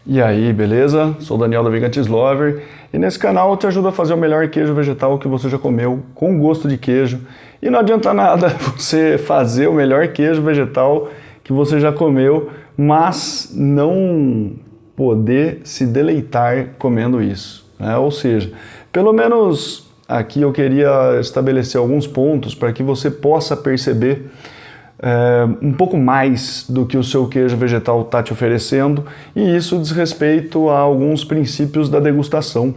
E aí, beleza? Sou o Daniel da Vegantis Lover e nesse canal eu te ajudo a fazer o melhor queijo vegetal que você já comeu, com gosto de queijo. E não adianta nada você fazer o melhor queijo vegetal que você já comeu, mas não poder se deleitar comendo isso, né? Ou seja, pelo menos aqui eu queria estabelecer alguns pontos para que você possa perceber um pouco mais do que o seu queijo vegetal está te oferecendo, e isso diz respeito a alguns princípios da degustação.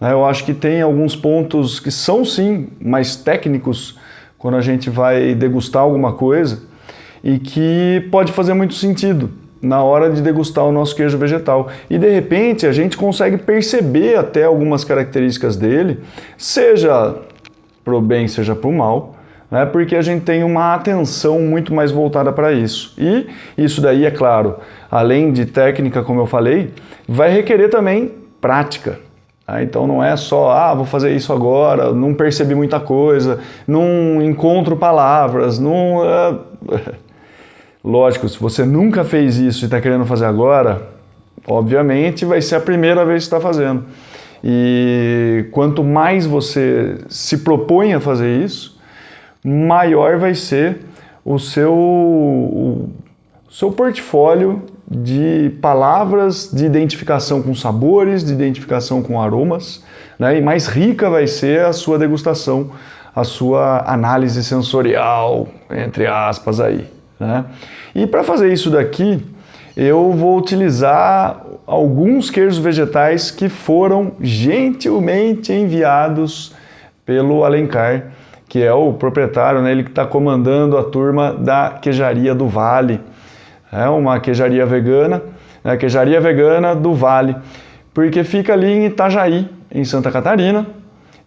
Eu acho que tem alguns pontos que são sim mais técnicos quando a gente vai degustar alguma coisa e que pode fazer muito sentido na hora de degustar o nosso queijo vegetal. E de repente a gente consegue perceber até algumas características dele, seja pro bem, seja pro mal, né? Porque a gente tem uma atenção muito mais voltada para isso. E isso daí, é claro, além de técnica, como eu falei, vai requerer também prática. Tá? Então não é só, vou fazer isso agora, não percebi muita coisa, não encontro palavras, não... Lógico, se você nunca fez isso e está querendo fazer agora, obviamente vai ser a primeira vez que está fazendo. E quanto mais você se propõe a fazer isso, maior vai ser o seu portfólio de palavras, de identificação com sabores, de identificação com aromas, né? E mais rica vai ser a sua degustação, a sua análise sensorial, entre aspas aí, né? E para fazer isso daqui, eu vou utilizar alguns queijos vegetais que foram gentilmente enviados pelo Alencar, que é o proprietário, né? Ele que está comandando a turma da Queijaria do Vale. É uma queijaria vegana, né? Queijaria vegana do Vale, porque fica ali em Itajaí, em Santa Catarina,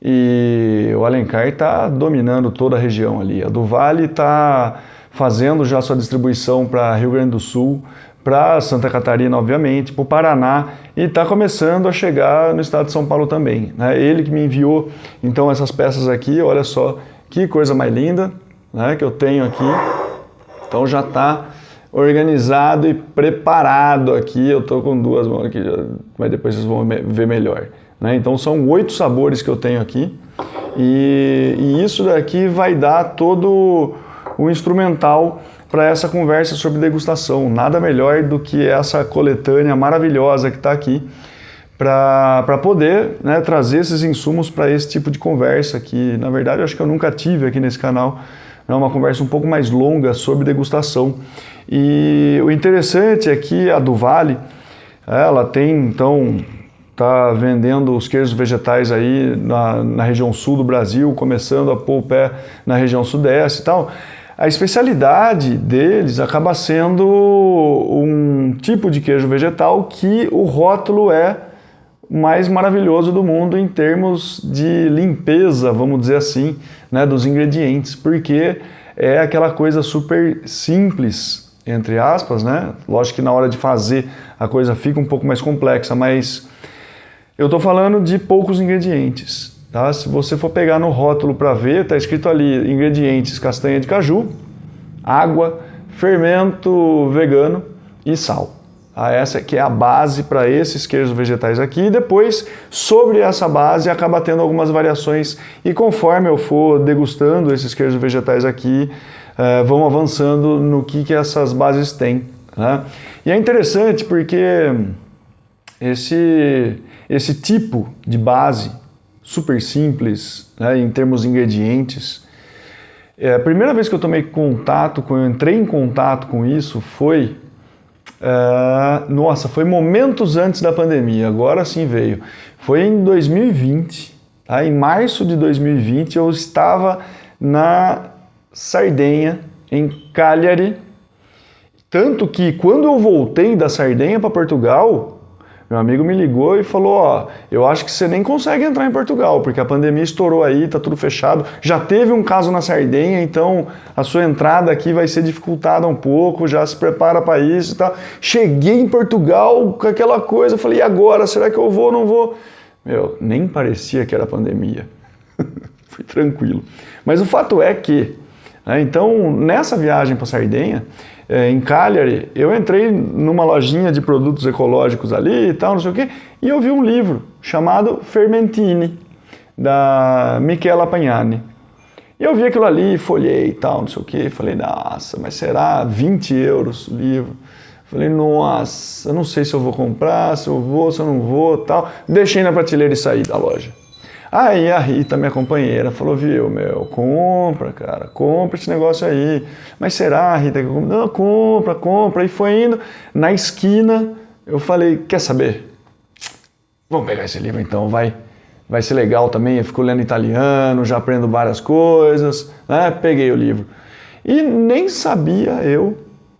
e o Alencar está dominando toda a região ali. A do Vale está fazendo já sua distribuição para Rio Grande do Sul, para Santa Catarina, obviamente, para o Paraná, e está começando a chegar no estado de São Paulo também, né? Ele que me enviou, então, essas peças aqui, olha só que coisa mais linda, né, que eu tenho aqui. Então já está organizado e preparado aqui. Eu estou com duas mãos aqui, mas depois vocês vão ver melhor, né? Então são 8 sabores que eu tenho aqui, e isso daqui vai dar todo o instrumental para essa conversa sobre degustação. Nada melhor do que essa coletânea maravilhosa que está aqui para poder, né, trazer esses insumos para esse tipo de conversa que, na verdade, eu acho que eu nunca tive aqui nesse canal. É uma conversa um pouco mais longa sobre degustação. E o interessante é que a do Vale, ela tem, então, está vendendo os queijos vegetais aí na região sul do Brasil, começando a pôr o pé na região sudeste e tal. A especialidade deles acaba sendo um tipo de queijo vegetal que o rótulo é mais maravilhoso do mundo em termos de limpeza, vamos dizer assim, né, dos ingredientes, porque é aquela coisa super simples, entre aspas, né? Lógico que na hora de fazer a coisa fica um pouco mais complexa, mas eu estou falando de poucos ingredientes. Tá? Se você for pegar no rótulo para ver, está escrito ali ingredientes: castanha de caju, água, fermento vegano e sal. Essa aqui é a base para esses queijos vegetais aqui. E depois, sobre essa base, acaba tendo algumas variações, e conforme eu for degustando esses queijos vegetais aqui, vão avançando no que essas bases têm, né? E é interessante porque esse tipo de base super simples, né, em termos de ingredientes. A primeira vez que eu entrei em contato com isso foi, foi momentos antes da pandemia, agora sim veio. Foi em 2020, tá? Em março de 2020 eu estava na Sardenha, em Cagliari, tanto que quando eu voltei da Sardenha para Portugal, meu amigo me ligou e falou: eu acho que você nem consegue entrar em Portugal, porque a pandemia estourou aí, tá tudo fechado, já teve um caso na Sardenha, então a sua entrada aqui vai ser dificultada um pouco, já se prepara para isso e tal. Cheguei em Portugal com aquela coisa, falei: e agora? Será que eu vou ou não vou? Nem parecia que era pandemia. Fui tranquilo. Mas o fato é que, então, nessa viagem para Sardenha, em Cagliari, eu entrei numa lojinha de produtos ecológicos ali e tal, não sei o quê, e eu vi um livro chamado Fermentini, da Michela Pagnani. E eu vi aquilo ali, folhei e tal, não sei o quê, falei, nossa, mas será 20 euros o livro? Falei, nossa, eu não sei se eu vou comprar, se eu vou, se eu não vou, tal. Deixei na prateleira e saí da loja. Aí a Rita, minha companheira, falou, viu, compra, cara, compra esse negócio aí. Mas será, Rita, que eu compro? Não, compra. E foi indo. Na esquina, eu falei, quer saber? Vamos pegar esse livro então, vai ser legal também. Eu fico lendo italiano, já aprendo várias coisas, né? Peguei o livro. E nem sabia eu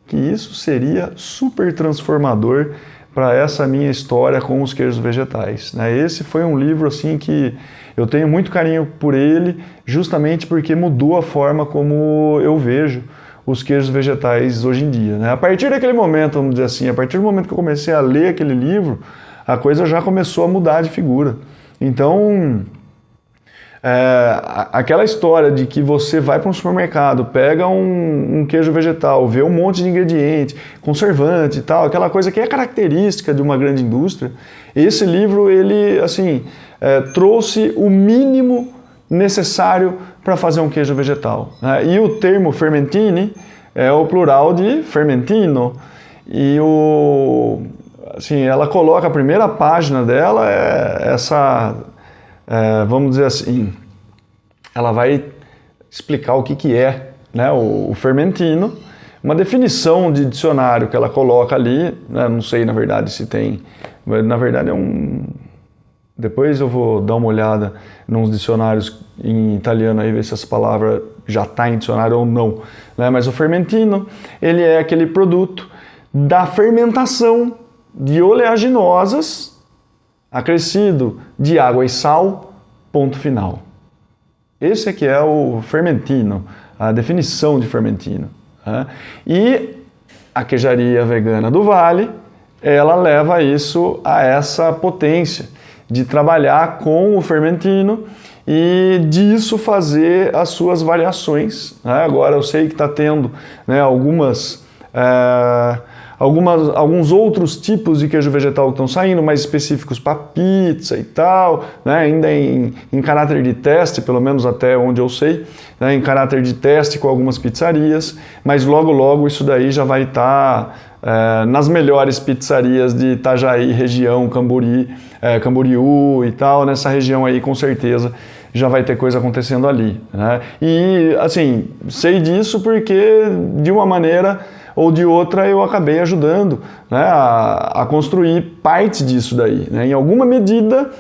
que isso seria super transformador para essa minha história com os queijos vegetais, né? Esse foi um livro assim que eu tenho muito carinho por ele, justamente porque mudou a forma como eu vejo os queijos vegetais hoje em dia, né? A partir daquele momento, vamos dizer assim, a partir do momento que eu comecei a ler aquele livro, a coisa já começou a mudar de figura. Então, aquela história de que você vai para um supermercado, pega um queijo vegetal, vê um monte de ingrediente, conservante e tal, aquela coisa que é característica de uma grande indústria, esse livro, ele, assim, trouxe o mínimo necessário para fazer um queijo vegetal, né? E o termo fermentini é o plural de fermentino, e assim, ela coloca, a primeira página dela vamos dizer assim, ela vai explicar o que é, né, o fermentino, uma definição de dicionário que ela coloca ali, né, não sei na verdade se tem, na verdade depois eu vou dar uma olhada nos dicionários em italiano aí, ver se essa palavra já está em dicionário ou não, né, mas o fermentino, ele é aquele produto da fermentação de oleaginosas acrescido de água e sal, ponto final. Esse aqui é o fermentino, a definição de fermentino, né? E a queijaria vegana do Vale, ela leva isso a essa potência de trabalhar com o fermentino e disso fazer as suas variações, né? Agora eu sei que está tendo, né, alguns outros tipos de queijo vegetal que estão saindo, mais específicos para pizza e tal, né? Ainda em caráter de teste, pelo menos até onde eu sei, né? Em caráter de teste com algumas pizzarias, mas logo isso daí já vai estar nas melhores pizzarias de Itajaí, região, Camboriú e tal, nessa região aí com certeza já vai ter coisa acontecendo ali, né? E assim, sei disso porque de uma maneira ou de outra eu acabei ajudando, né, a construir parte disso daí, né? Em alguma medida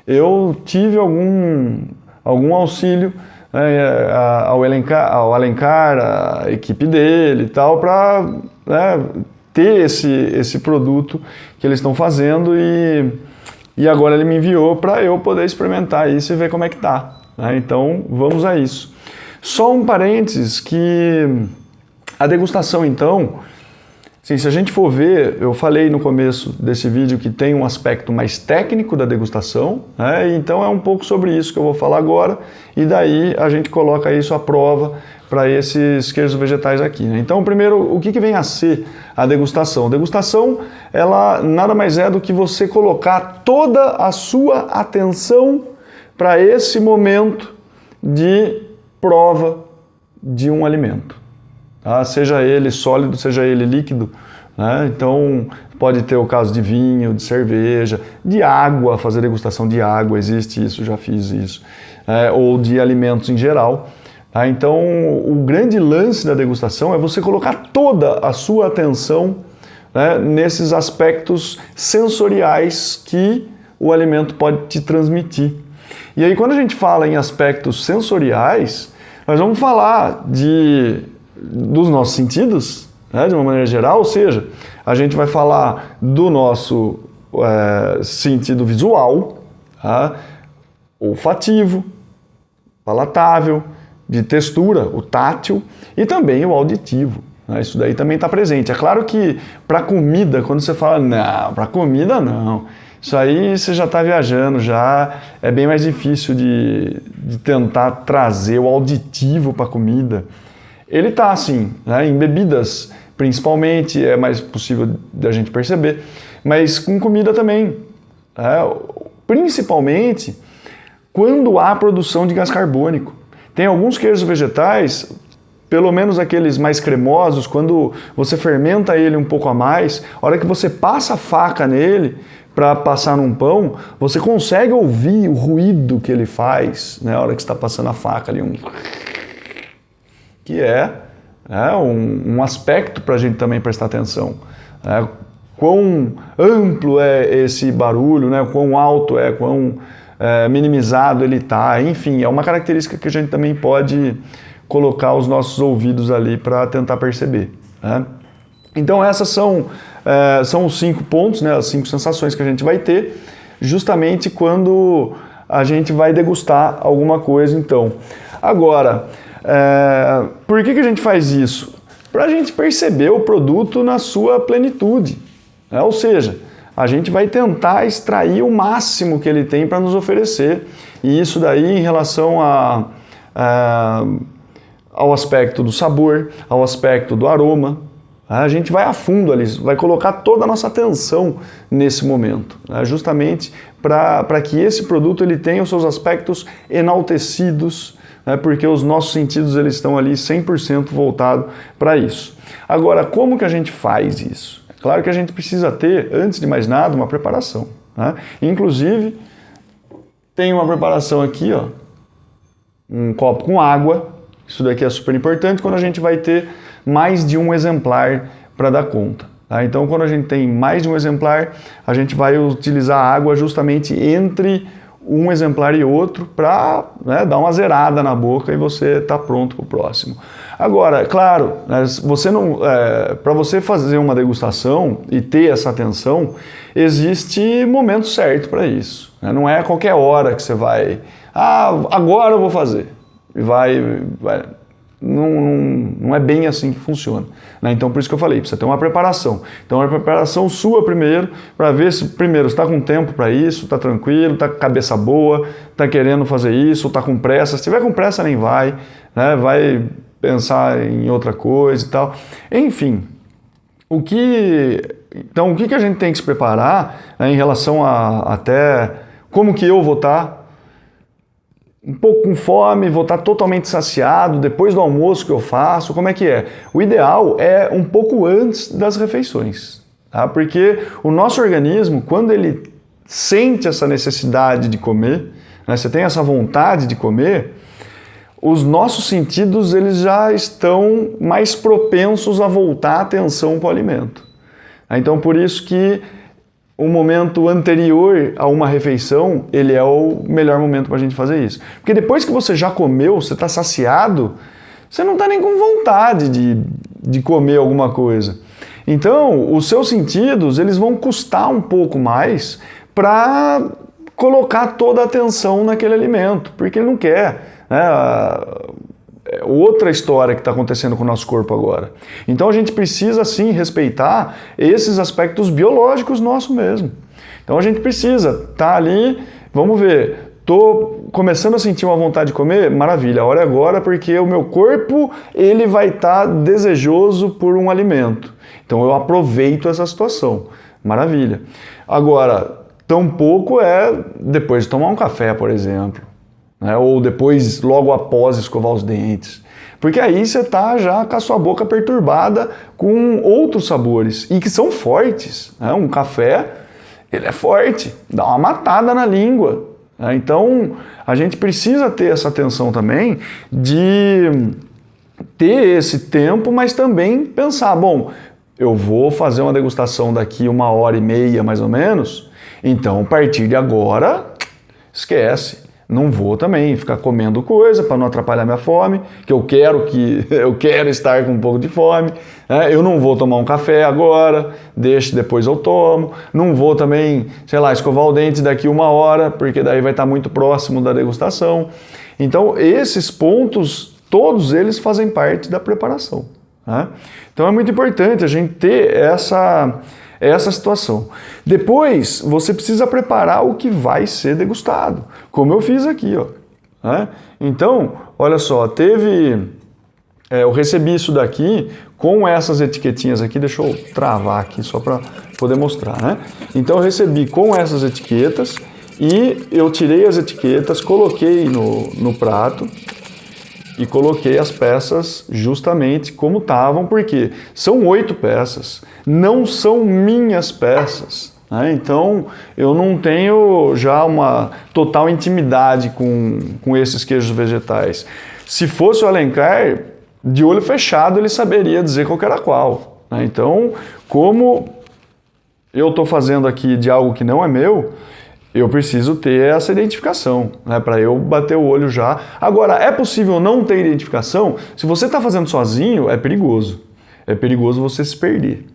eu tive algum auxílio, né, ao Alencar, a equipe dele e tal, para, né, ter esse produto que eles estão fazendo e agora ele me enviou para eu poder experimentar isso e ver como é que tá, né? Então vamos a isso. Só um parênteses que a degustação, então, assim, se a gente for ver, eu falei no começo desse vídeo que tem um aspecto mais técnico da degustação, né? Então é um pouco sobre isso que eu vou falar agora, e daí a gente coloca isso à prova para esses queijos vegetais aqui, né? Então, primeiro, o que vem a ser a degustação? A degustação, ela nada mais é do que você colocar toda a sua atenção para esse momento de prova de um alimento. Seja ele sólido, seja ele líquido, né? Então pode ter o caso de vinho, de cerveja, de água, fazer degustação de água, existe isso, já fiz isso, ou de alimentos em geral. Tá? Então o grande lance da degustação é você colocar toda a sua atenção, né, nesses aspectos sensoriais que o alimento pode te transmitir. E aí quando a gente fala em aspectos sensoriais, nós vamos falar dos nossos sentidos, né, de uma maneira geral, ou seja, a gente vai falar do nosso sentido visual, tá, olfativo, palatável, de textura, o tátil, e também o auditivo, né, isso daí também está presente. É claro que para comida, quando você fala, não, para comida não, isso aí você já está viajando, já é bem mais difícil de tentar trazer o auditivo para a comida. Ele está assim, né, em bebidas principalmente, é mais possível da gente perceber, mas com comida também. Principalmente quando há produção de gás carbônico. Tem alguns queijos vegetais, pelo menos aqueles mais cremosos, quando você fermenta ele um pouco a mais, a hora que você passa a faca nele para passar num pão, você consegue ouvir o ruído que ele faz, né, a hora que você está passando a faca ali, que é um aspecto para a gente também prestar atenção. Quão amplo é esse barulho, né, quão alto é, quão minimizado ele está, enfim, é uma característica que a gente também pode colocar os nossos ouvidos ali para tentar perceber. Né? Então essas são os 5 pontos, né, as 5 sensações que a gente vai ter, justamente quando a gente vai degustar alguma coisa. Então, agora, por que a gente faz isso? Para a gente perceber o produto na sua plenitude, né? Ou seja, a gente vai tentar extrair o máximo que ele tem para nos oferecer. E isso daí em relação ao aspecto do sabor, ao aspecto do aroma. A gente vai a fundo ali, vai colocar toda a nossa atenção nesse momento, né? Justamente para que esse produto ele tenha os seus aspectos enaltecidos, né? Porque os nossos sentidos eles estão ali 100% voltados para isso. Agora, como que a gente faz isso? Claro que a gente precisa ter, antes de mais nada, uma preparação. Né? Inclusive, tem uma preparação aqui, ó, um copo com água. Isso daqui é super importante quando a gente vai ter mais de um exemplar para dar conta. Tá? Então, quando a gente tem mais de um exemplar, a gente vai utilizar a água justamente entre um exemplar e outro para, né, dar uma zerada na boca e você está pronto para o próximo. Agora, claro, né, para você fazer uma degustação e ter essa atenção, existe momento certo para isso. Né? Não é a qualquer hora que você vai, agora eu vou fazer. E vai. Não é bem assim que funciona. Né? Então, por isso que eu falei, precisa ter uma preparação. Então, a preparação sua primeiro, para ver se, primeiro, está com tempo para isso, está tranquilo, está com cabeça boa, está querendo fazer isso, está com pressa. Se tiver com pressa, nem vai, né? Vai pensar em outra coisa e tal. Enfim, então, o que a gente tem que se preparar, né, em relação a até como que eu vou estar um pouco com fome, vou estar totalmente saciado, depois do almoço que eu faço, como é que é? O ideal é um pouco antes das refeições, tá? Porque o nosso organismo, quando ele sente essa necessidade de comer, né, você tem essa vontade de comer, os nossos sentidos eles já estão mais propensos a voltar a atenção para o alimento. Então, por isso que o momento anterior a uma refeição, ele é o melhor momento para a gente fazer isso. Porque depois que você já comeu, você está saciado, você não está nem com vontade de comer alguma coisa. Então, os seus sentidos, eles vão custar um pouco mais para colocar toda a atenção naquele alimento, porque ele não quer, né, outra história que está acontecendo com o nosso corpo agora. Então a gente precisa sim respeitar esses aspectos biológicos nossos mesmo. Então a gente precisa estar ali, vamos ver, estou começando a sentir uma vontade de comer, maravilha, a hora é agora porque o meu corpo ele vai estar desejoso por um alimento. Então eu aproveito essa situação, maravilha. Agora, tampouco é depois de tomar um café, por exemplo. Né? Ou depois, logo após escovar os dentes. Porque aí você está já com a sua boca perturbada com outros sabores, e que são fortes. Né? Um café, ele é forte, dá uma matada na língua. Né? Então, a gente precisa ter essa atenção também de ter esse tempo, mas também pensar, bom, eu vou fazer uma degustação daqui 1h30, mais ou menos, então, a partir de agora, esquece. Não vou também ficar comendo coisa para não atrapalhar minha fome, que eu quero estar com um pouco de fome. Né? Eu não vou tomar um café agora, deixo, depois eu tomo. Não vou também, sei lá, escovar o dente daqui 1 hora, porque daí vai estar muito próximo da degustação. Então, esses pontos, todos eles fazem parte da preparação. Né? Então, é muito importante a gente ter essa situação. Depois, você precisa preparar o que vai ser degustado, como eu fiz aqui, ó. Né? Então, olha só, teve eu recebi isso daqui com essas etiquetinhas aqui, deixa eu travar aqui só para poder mostrar, né? Então eu recebi com essas etiquetas e eu tirei as etiquetas, coloquei no prato e coloquei as peças justamente como estavam, porque são 8 peças, não são minhas peças, né? Então eu não tenho já uma total intimidade com esses queijos vegetais. Se fosse o Alencar, de olho fechado ele saberia dizer qual que era qual, né? Então, como eu estou fazendo aqui de algo que não é meu, eu preciso ter essa identificação, né, para eu bater o olho já. Agora, é possível não ter identificação? Se você está fazendo sozinho, é perigoso. É perigoso você se perder.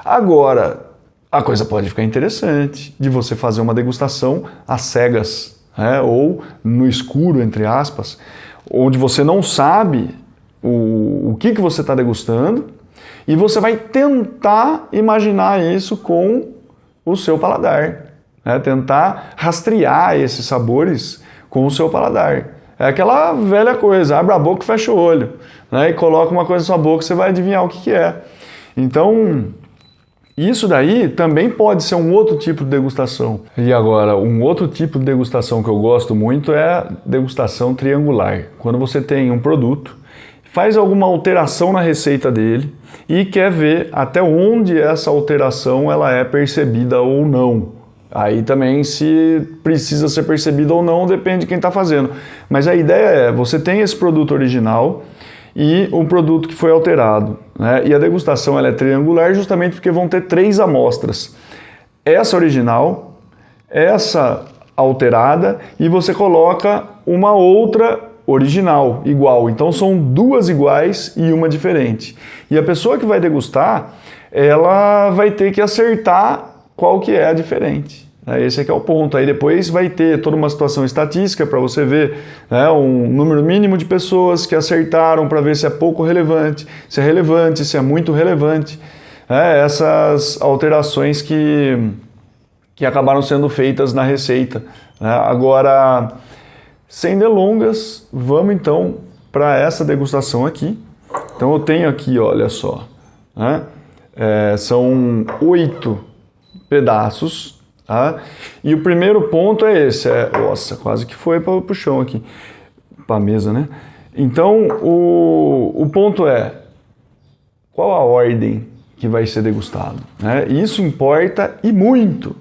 Agora, a coisa pode ficar interessante de você fazer uma degustação às cegas, né, ou no escuro, entre aspas, onde você não sabe o que você está degustando e você vai tentar imaginar isso com o seu paladar. Tentar rastrear esses sabores com o seu paladar. É aquela velha coisa, abre a boca e fecha o olho, né? E coloca uma coisa na sua boca e você vai adivinhar o que é. Então, isso daí também pode ser um outro tipo de degustação. E agora, um outro tipo de degustação que eu gosto muito é a degustação triangular. Quando você tem um produto, faz alguma alteração na receita dele e quer ver até onde essa alteração ela é percebida ou não. Aí também se precisa ser percebido ou não, depende de quem está fazendo. Mas a ideia é, você tem esse produto original e um produto que foi alterado, né? E a degustação ela é triangular justamente porque vão ter 3 amostras. Essa original, essa alterada e você coloca uma outra original, igual. Então são 2 iguais e uma diferente. E a pessoa que vai degustar, ela vai ter que acertar qual que é a diferente. Esse aqui é o ponto. Aí depois vai ter toda uma situação estatística para você ver, né, um número mínimo de pessoas que acertaram para ver se é pouco relevante, se é relevante, se é muito relevante. Essas alterações que acabaram sendo feitas na receita. Agora, sem delongas, vamos então para essa degustação aqui. Então eu tenho aqui, olha só, né, são 8 pedaços, tá? E o primeiro ponto é esse, nossa, quase que foi para o chão aqui, para a mesa, né? Então, o ponto é, qual a ordem que vai ser degustado, né? Isso importa e muito,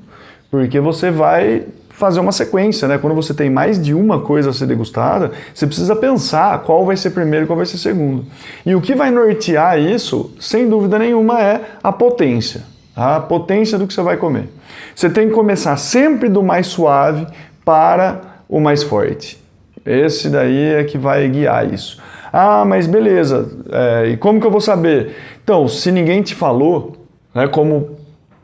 porque você vai fazer uma sequência, né? Quando você tem mais de uma coisa a ser degustada, você precisa pensar qual vai ser primeiro e qual vai ser segundo. E o que vai nortear isso, sem dúvida nenhuma, é a potência. A potência do que você vai comer. Você tem que começar sempre do mais suave para o mais forte. Esse daí é que vai guiar isso. Ah, mas beleza, e como que eu vou saber? Então, se ninguém te falou, né, como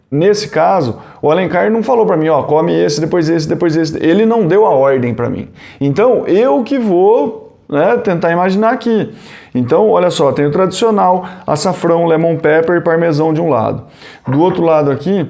nesse caso, o Alencar não falou para mim, ó, come esse, depois esse, depois esse. Ele não deu a ordem para mim. Então, eu que vou, né, tentar imaginar aqui. Então, olha só, tem o tradicional, açafrão, lemon pepper e parmesão de um lado. Do outro lado aqui,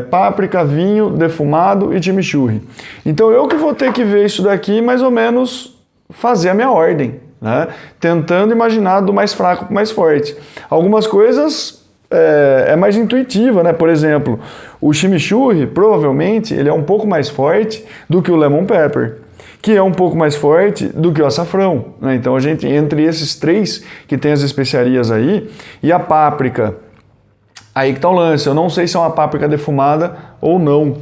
páprica, vinho, defumado e chimichurri. Então, eu que vou ter que ver isso daqui, mais ou menos, fazer a minha ordem, né? Tentando imaginar do mais fraco para o mais forte. Algumas coisas é mais intuitiva, né? Por exemplo, o chimichurri, provavelmente, ele é um pouco mais forte do que o lemon pepper, que é um pouco mais forte do que o açafrão, né? Então a gente, entre esses 3 que tem as especiarias aí, e a páprica, aí que tá o lance, eu não sei se é uma páprica defumada ou não.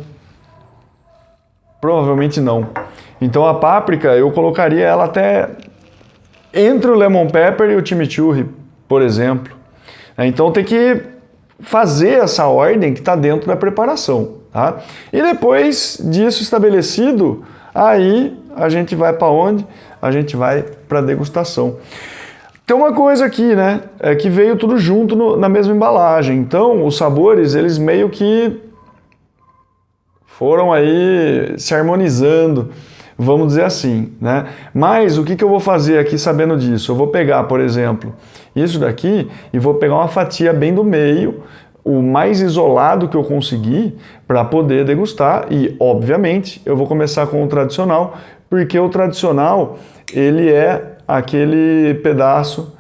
Provavelmente não. Então a páprica, eu colocaria ela até entre o lemon pepper e o chimichurri, por exemplo. Então tem que fazer essa ordem que está dentro da preparação, tá? E depois disso estabelecido, aí a gente vai para onde? A gente vai para a degustação. Tem uma coisa aqui, né? É que veio tudo junto na mesma embalagem. Então, os sabores, eles meio que foram aí se harmonizando, vamos dizer assim, né? Mas o que eu vou fazer aqui sabendo disso? Eu vou pegar, por exemplo, isso daqui e vou pegar uma fatia bem do meio, o mais isolado que eu conseguir para poder degustar e, obviamente, eu vou começar com o tradicional, porque o tradicional, ele é aquele pedaço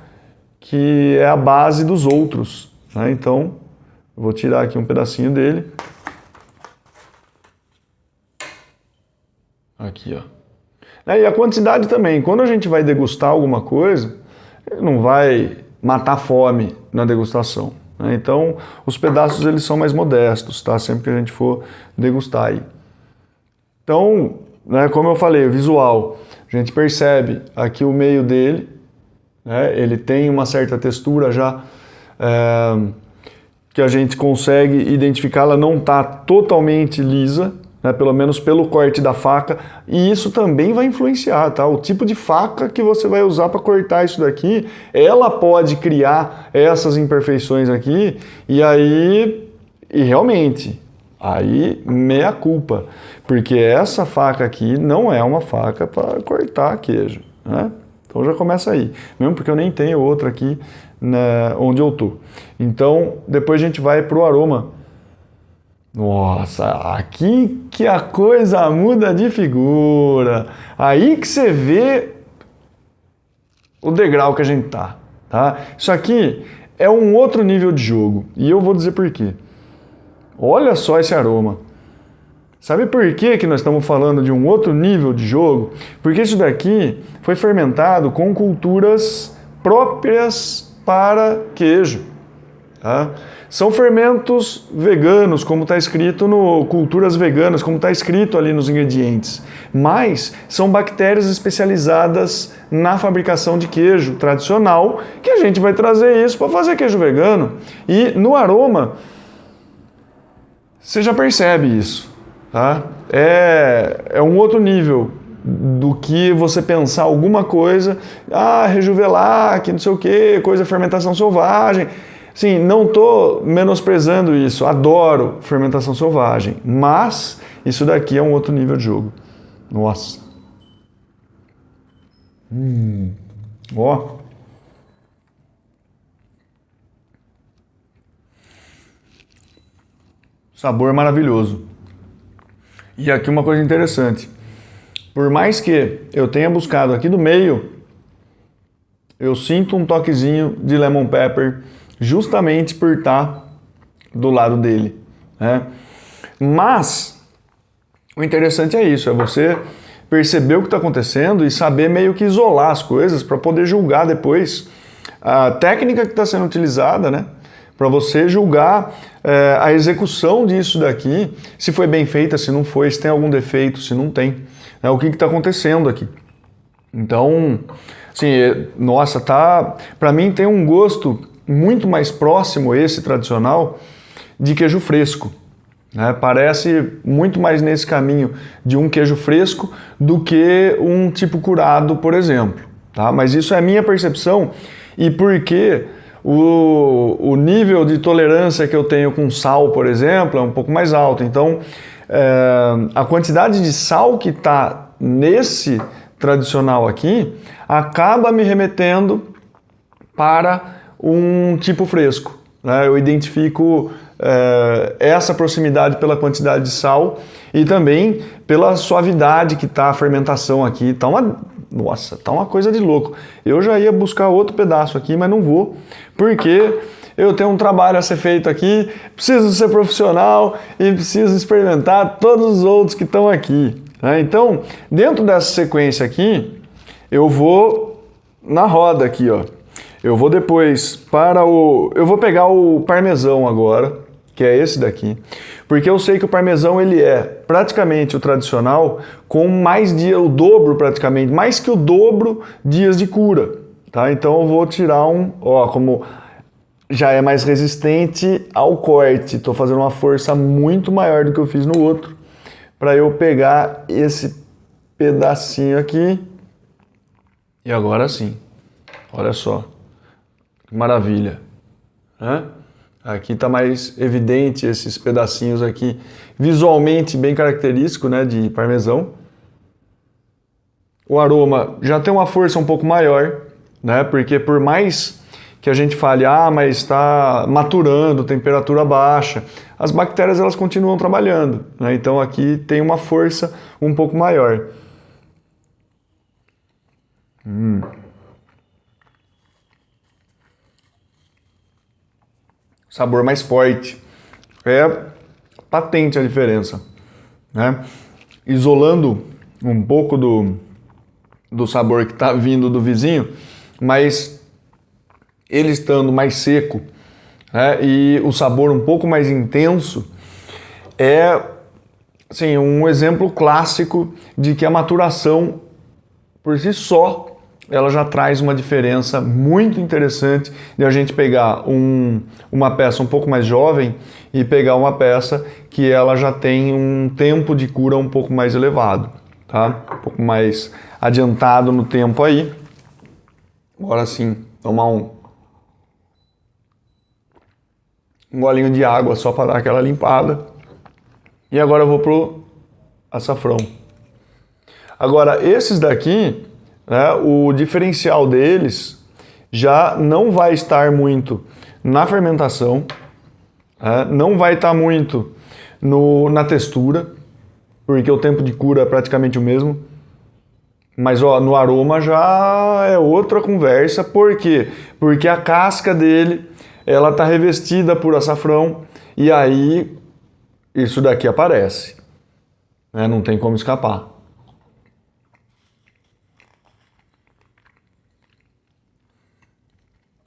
que é a base dos outros, né? Então, eu vou tirar aqui um pedacinho dele. Aqui, ó. E a quantidade também. Quando a gente vai degustar alguma coisa, não vai matar a fome na degustação, né? Então, os pedaços eles são mais modestos, tá? Sempre que a gente for degustar aí. Então, né, como eu falei, o visual, a gente percebe aqui o meio dele, né? Ele tem uma certa textura já que a gente consegue identificar, ela não está totalmente lisa, né, pelo menos pelo corte da faca, e isso também vai influenciar, tá? O tipo de faca que você vai usar para cortar isso daqui, ela pode criar essas imperfeições aqui, e realmente, aí meia culpa, porque essa faca aqui não é uma faca para cortar queijo, né? Então já começa aí, mesmo porque eu nem tenho outra aqui, né, onde eu tô. Então, depois a gente vai pro aroma. Nossa, aqui que a coisa muda de figura. Aí que você vê o degrau que a gente tá? Isso aqui é um outro nível de jogo. E eu vou dizer por quê. Olha só esse aroma. Sabe por que nós estamos falando de um outro nível de jogo? Porque isso daqui foi fermentado com culturas próprias para queijo. Tá? São fermentos veganos, como está escrito no culturas veganas, como está escrito ali nos ingredientes. Mas são bactérias especializadas na fabricação de queijo tradicional, que a gente vai trazer isso para fazer queijo vegano. E no aroma, você já percebe isso. Tá? É um outro nível do que você pensar alguma coisa, Rejuvelar, não sei o que, coisa fermentação selvagem. Sim, não estou menosprezando isso, adoro fermentação selvagem, mas isso daqui é um outro nível de jogo. Nossa. Ó. Sabor maravilhoso. E aqui uma coisa interessante. Por mais que eu tenha buscado aqui do meio, eu sinto um toquezinho de lemon pepper justamente por estar do lado dele, né? Mas o interessante é isso, é você perceber o que está acontecendo e saber meio que isolar as coisas para poder julgar depois a técnica que está sendo utilizada, né? Para você julgar a execução disso daqui, se foi bem feita, se não foi, se tem algum defeito, se não tem, né? O que está acontecendo aqui. Então, assim, nossa, para mim tem um gosto muito mais próximo, esse tradicional, de queijo fresco, né? Parece muito mais nesse caminho de um queijo fresco do que um tipo curado, por exemplo, tá? Mas isso é a minha percepção e porque o nível de tolerância que eu tenho com sal, por exemplo, é um pouco mais alto. Então, a quantidade de sal que está nesse tradicional aqui acaba me remetendo para um tipo fresco, né? Eu identifico essa proximidade pela quantidade de sal e também pela suavidade que está a fermentação aqui. Nossa, tá uma coisa de louco. Eu já ia buscar outro pedaço aqui, mas não vou, porque eu tenho um trabalho a ser feito aqui, preciso ser profissional e preciso experimentar todos os outros que estão aqui, né? Então, dentro dessa sequência aqui, eu vou na roda aqui, ó. Eu vou depois eu vou pegar o parmesão agora, que é esse daqui, porque eu sei que o parmesão ele é praticamente o tradicional com mais dias, o dobro praticamente, mais que o dobro dias de cura, tá? Então eu vou tirar como já é mais resistente ao corte, estou fazendo uma força muito maior do que eu fiz no outro, para eu pegar esse pedacinho aqui e agora sim, olha só. Maravilha, né? Aqui está mais evidente esses pedacinhos aqui, visualmente bem característico, né, de parmesão. O aroma já tem uma força um pouco maior, né, porque por mais que a gente fale, mas está maturando, temperatura baixa, as bactérias elas continuam trabalhando, né? Então aqui tem uma força um pouco maior. sabor mais forte. É patente a diferença, né? Isolando um pouco do sabor que está vindo do vizinho, mas ele estando mais seco, né, e o sabor um pouco mais intenso, é assim, um exemplo clássico de que a maturação por si só ela já traz uma diferença muito interessante de a gente pegar uma peça um pouco mais jovem e pegar uma peça que ela já tem um tempo de cura um pouco mais elevado, tá? Um pouco mais adiantado no tempo aí. Agora sim, tomar um golinho de água só para dar aquela limpada. E agora eu vou pro açafrão. Agora, esses daqui, né, o diferencial deles já não vai estar muito na fermentação, né, não vai estar muito na textura, porque o tempo de cura é praticamente o mesmo. Mas ó, no aroma já é outra conversa. Por quê? Porque a casca dele ela está revestida por açafrão e aí isso daqui aparece, né? Não tem como escapar.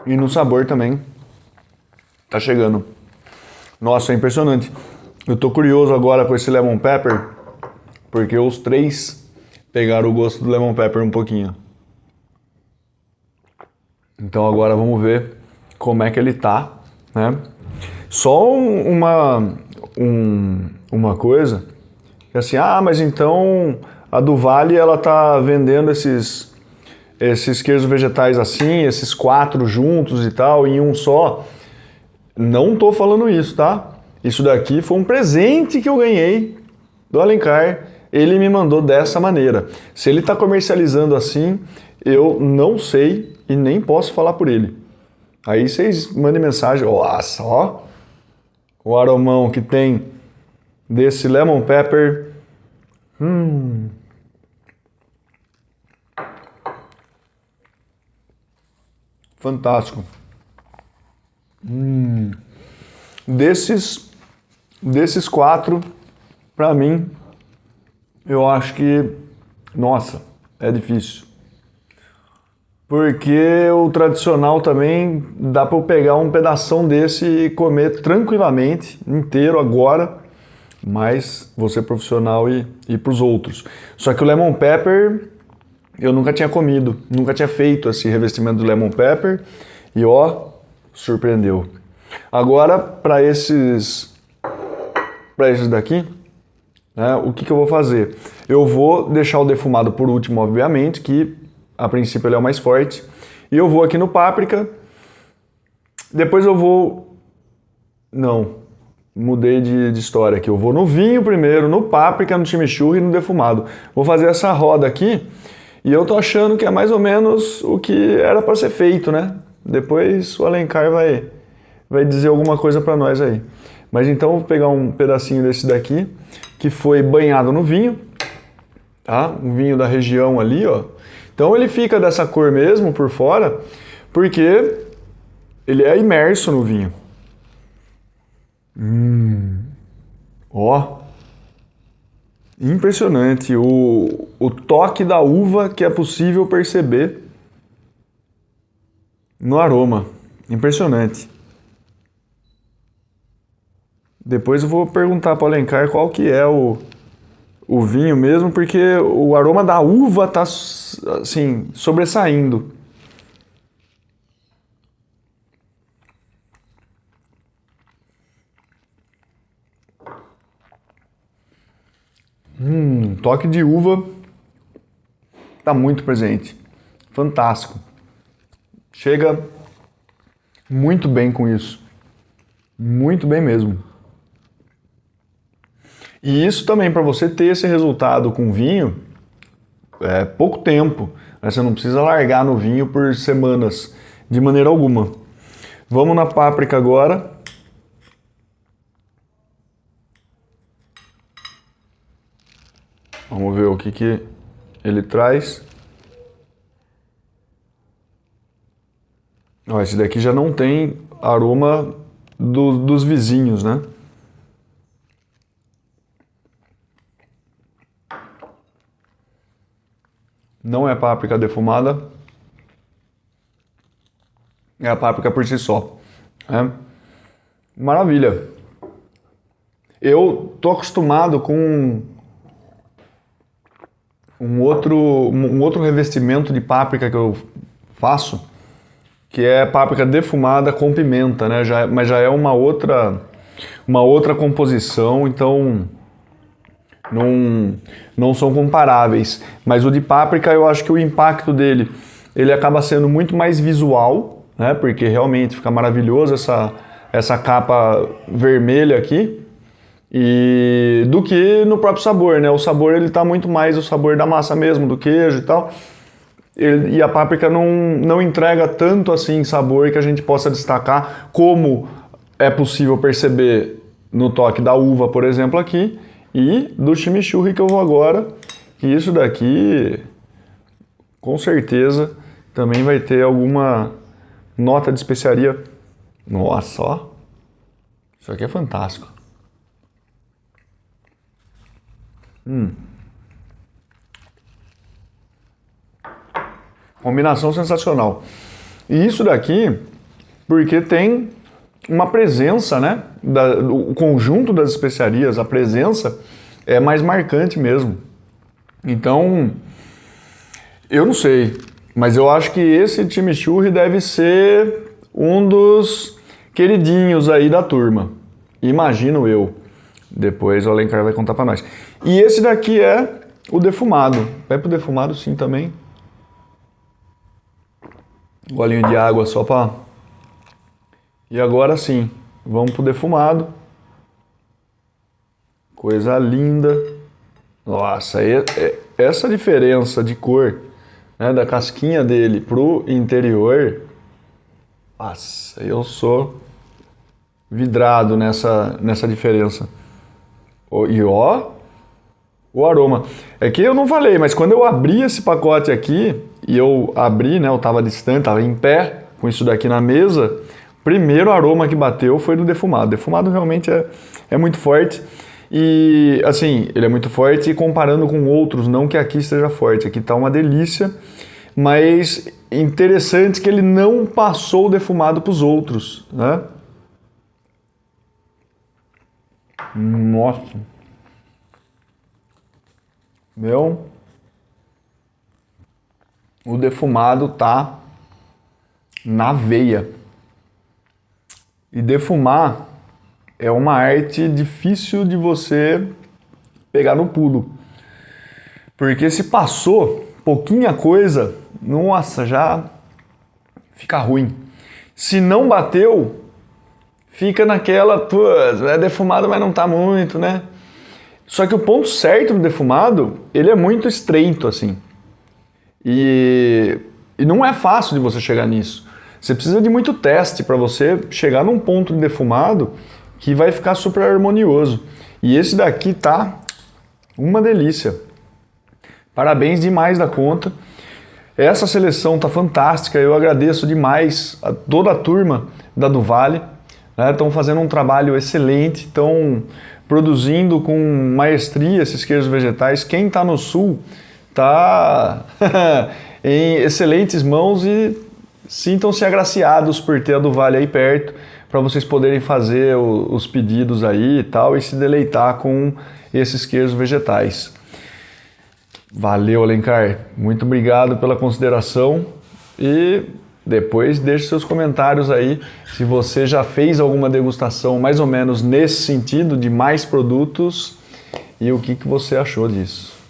E no sabor também tá chegando. Nossa, é impressionante. Eu tô curioso agora com esse lemon pepper, porque os três pegaram o gosto do lemon pepper um pouquinho. Então agora vamos ver como é que ele tá, né? Só uma coisa, que assim, mas então a do Vale ela tá vendendo esses queijos vegetais assim, esses 4 juntos e tal, em um só. Não tô falando isso, tá? Isso daqui foi um presente que eu ganhei do Alencar. Ele me mandou dessa maneira. Se ele está comercializando assim, eu não sei e nem posso falar por ele. Aí vocês mandem mensagem. Nossa, ó, o aromão que tem desse lemon pepper. Fantástico. Desses 4, para mim, eu acho que, nossa, é difícil. Porque o tradicional também dá para eu pegar um pedação desse e comer tranquilamente, inteiro agora, mas vou ser profissional e ir para os outros. Só que o lemon pepper eu nunca tinha comido, nunca tinha feito esse revestimento do lemon pepper e ó, surpreendeu. Agora para esses daqui, né, o que eu vou fazer? Eu vou deixar o defumado por último, obviamente, que a princípio ele é o mais forte. E eu vou aqui no páprica. Depois eu vou... Não, mudei de história aqui. Eu vou no vinho primeiro, no páprica, no chimichurri e no defumado. Vou fazer essa roda aqui e eu tô achando que é mais ou menos o que era para ser feito, né? Depois o Alencar vai dizer alguma coisa para nós aí. Mas então eu vou pegar um pedacinho desse daqui, que foi banhado no vinho, tá? Um vinho da região ali, ó. Então ele fica dessa cor mesmo por fora, porque ele é imerso no vinho. Ó, impressionante o toque da uva que é possível perceber no aroma. Impressionante. Depois eu vou perguntar para o Alencar qual que é o vinho mesmo, porque o aroma da uva tá assim, sobressaindo. Toque de uva tá muito presente. Fantástico. Chega muito bem com isso. Muito bem mesmo. E isso também, para você ter esse resultado com vinho, é pouco tempo. Você não precisa largar no vinho por semanas, de maneira alguma. Vamos na páprica agora. Vamos ver o que ele traz. Ó, esse daqui já não tem aroma dos vizinhos, né? Não é páprica defumada, é a páprica por si só. Maravilha. Eu tô acostumado com um outro revestimento de páprica que eu faço, que é páprica defumada com pimenta, né? Mas já é uma outra composição, então não são comparáveis. Mas o de páprica, eu acho que o impacto dele, ele acaba sendo muito mais visual, né? Porque realmente fica maravilhoso essa capa vermelha aqui. E do que no próprio sabor, né? O sabor, ele tá muito mais o sabor da massa mesmo, do queijo e tal. E a páprica não entrega tanto assim sabor que a gente possa destacar, como é possível perceber no toque da uva, por exemplo, aqui, e do chimichurri que eu vou agora, que isso daqui, com certeza, também vai ter alguma nota de especiaria. Nossa, ó, isso aqui é fantástico. Combinação sensacional. E isso daqui, porque tem uma presença, né? O conjunto das especiarias, a presença é mais marcante mesmo. Então, eu não sei, mas eu acho que esse chimichurri deve ser um dos queridinhos aí da turma. Imagino eu. Depois o Alencar vai contar pra nós. E esse daqui é o defumado. Vai pro defumado sim também. Golinho de água só pra... E agora sim, vamos pro defumado. Coisa linda. Nossa, essa diferença de cor, né, da casquinha dele pro interior... Nossa, eu sou vidrado nessa diferença. E ó, o aroma. É que eu não falei, mas quando eu abri esse pacote aqui, e eu abri, né, eu tava distante, tava em pé, com isso daqui na mesa, o primeiro aroma que bateu foi do defumado. O defumado realmente é muito forte. E, assim, ele é muito forte comparando com outros, não que aqui esteja forte. Aqui tá uma delícia, mas interessante que ele não passou o defumado pros outros, né? Nossa. Meu, o defumado tá na veia. E defumar é uma arte difícil de você pegar no pulo. Porque se passou pouquinha coisa, nossa, já fica ruim. Se não bateu, fica naquela, é defumado, mas não tá muito, né? Só que o ponto certo do defumado, ele é muito estreito, assim. E não é fácil de você chegar nisso. Você precisa de muito teste para você chegar num ponto de defumado que vai ficar super harmonioso. E esse daqui tá uma delícia. Parabéns demais da conta. Essa seleção tá fantástica. Eu agradeço demais a toda a turma da do Vale. Estão fazendo um trabalho excelente, estão produzindo com maestria esses queijos vegetais. Quem está no sul está em excelentes mãos e sintam-se agraciados por ter a do Vale aí perto, para vocês poderem fazer os pedidos aí e tal, e se deleitar com esses queijos vegetais. Valeu, Alencar. Muito obrigado pela consideração e depois deixe seus comentários aí se você já fez alguma degustação mais ou menos nesse sentido de mais produtos e o que você achou disso.